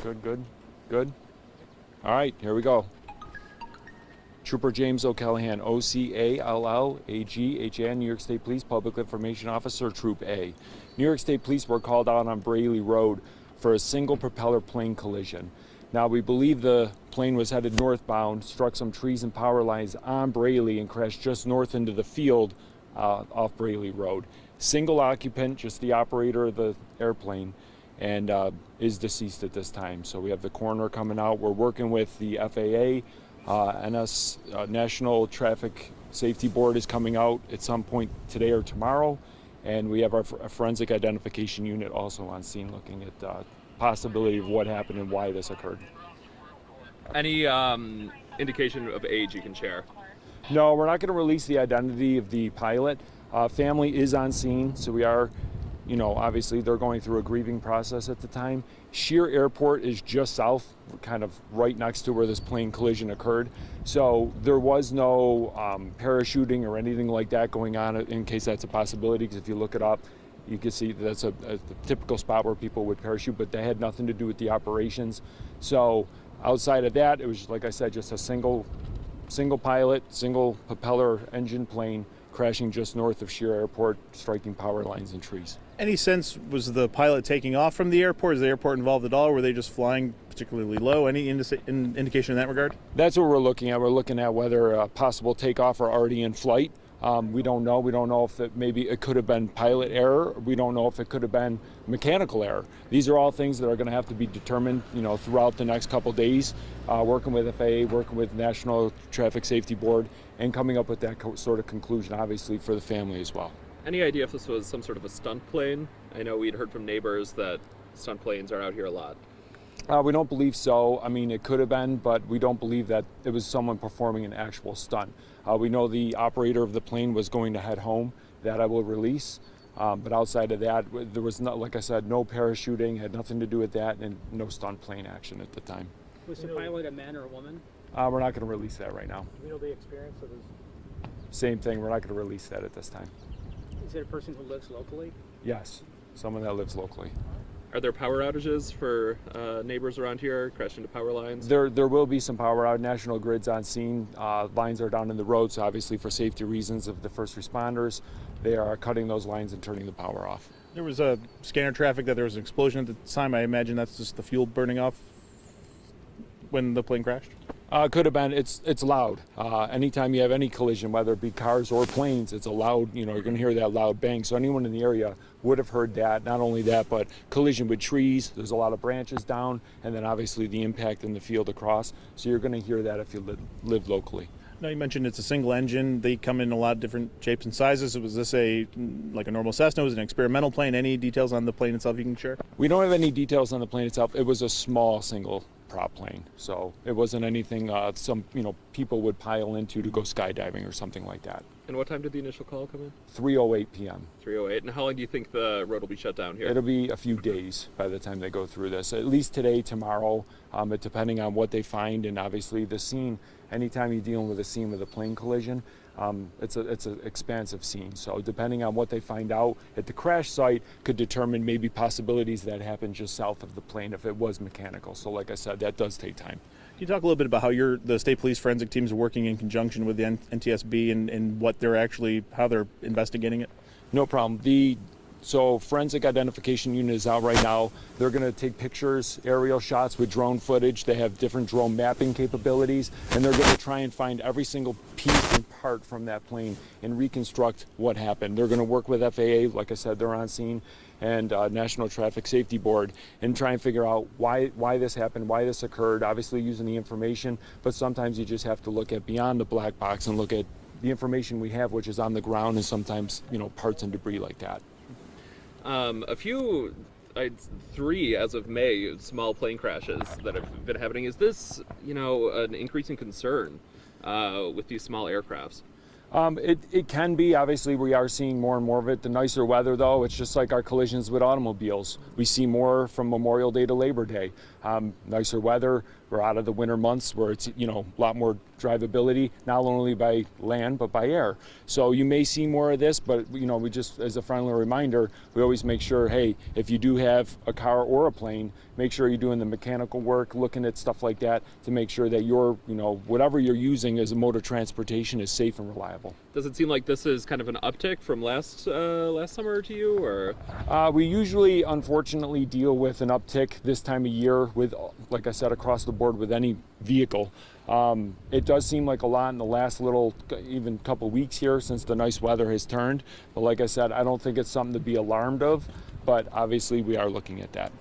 Good. All right, here we go. Trooper James O'Callahan, OCALLAGHAN, New York State Police Public Information Officer, Troop A. New York State Police were called out on Braley Road for a single propeller plane collision. Now, we believe the plane was headed northbound, struck some trees and power lines on Braley and crashed just north into the field off Braley Road. Single occupant, just the operator of the airplane, and is deceased at this time. So we have the coroner coming out. We're working with the FAA. National Traffic Safety Board is coming out at some point today or tomorrow. And we have our forensic identification unit also on scene looking at possibility of what happened and why this occurred. Any indication of age you can share? No, we're not going to release the identity of the pilot. Family is on scene, so we are, obviously they're going through a grieving process at the time. Shear Airport is just south, kind of right next to where this plane collision occurred. So there was no parachuting or anything like that going on, in case that's a possibility, because if you look it up, you can see that's a typical spot where people would parachute, but that had nothing to do with the operations. So outside of that, it was, like I said, just a single pilot, single propeller engine plane crashing just north of Shear Airport, striking power lines and trees. Any sense, was the pilot taking off from the airport? Is the airport involved at all? Or were they just flying particularly low? Any indication in that regard? That's what we're looking at. We're looking at whether a possible takeoff or already in flight. We don't know. We don't know if maybe it could have been pilot error. We don't know if it could have been mechanical error. These are all things that are going to have to be determined, throughout the next couple days, working with FAA, working with National Traffic Safety Board, and coming up with that sort of conclusion, obviously, for the family as well. Any idea if this was some sort of a stunt plane? I know we'd heard from neighbors that stunt planes are out here a lot. We don't believe so. I mean, it could have been, but we don't believe that it was someone performing an actual stunt. We know the operator of the plane was going to head home. That I will release. But outside of that, there was, like I said, no parachuting, had nothing to do with that, and no stunt plane action at the time. Was the pilot a man or a woman? We're not going to release that right now. Do we know the experience of his? Same thing, we're not going to release that at this time. Is it a person who lives locally? Yes, someone that lives locally. Are there power outages for neighbors around here, crashing into power lines? There will be some power out. National Grid's on scene. Lines are down in the road, so obviously for safety reasons of the first responders, they are cutting those lines and turning the power off. There was a scanner traffic that there was an explosion at the time. I imagine that's just the fuel burning off when the plane crashed? Could have been. It's loud. Anytime you have any collision, whether it be cars or planes, it's a loud, you're going to hear that loud bang. So anyone in the area would have heard that. Not only that, but collision with trees. There's a lot of branches down, and then obviously the impact in the field across. So you're going to hear that if you live locally. Now, you mentioned it's a single engine. They come in a lot of different shapes and sizes. Was this like a normal Cessna? Was it an experimental plane? Any details on the plane itself you can share? We don't have any details on the plane itself. It was a small single prop plane, so it wasn't anything some people would pile into to go skydiving or something like that. And what time did the initial call come in? 3:08 p.m. 3:08. And how long do you think the road will be shut down here? It'll be a few days by the time they go through this. At least today, tomorrow, but depending on what they find, and obviously the scene. Anytime you're dealing with a scene with a plane collision, it's an expansive scene. So depending on what they find out at the crash site could determine maybe possibilities that happened just south of the plane if it was mechanical. So like I said, that does take time. Can you talk a little bit about how the state police forensic teams are working in conjunction with the NTSB and what how they're investigating it? No problem. So forensic identification unit is out right now. They're going to take pictures, aerial shots with drone footage. They have different drone mapping capabilities, and they're going to try and find every single piece and part from that plane and reconstruct what happened. They're going to work with FAA, like I said, they're on scene, and National Traffic Safety Board, and try and figure out why this happened, why this occurred, obviously using the information, but sometimes you just have to look at beyond the black box and look at the information we have, which is on the ground, and sometimes, parts and debris like that. Three as of May, small plane crashes that have been happening. Is this, an increasing concern with these small aircrafts? It can be. Obviously, we are seeing more and more of it. The nicer weather, though, it's just like our collisions with automobiles. We see more from Memorial Day to Labor Day. Nicer weather. We're out of the winter months where it's, a lot more drivability, not only by land but by air. So you may see more of this, but you know, we just, as a friendly reminder, we always make sure, hey, if you do have a car or a plane, make sure you're doing the mechanical work, looking at stuff like that to make sure that your, you know, whatever you're using as a mode of transportation is safe and reliable. Does it seem like this is kind of an uptick from last summer to you, or? We usually, unfortunately, deal with an uptick this time of year with, like I said, across the board with any vehicle. It does seem like a lot in the last even couple weeks here since the nice weather has turned. But like I said, I don't think it's something to be alarmed of, but obviously we are looking at that.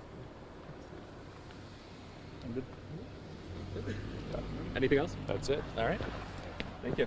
Anything else? That's it. All right. Thank you.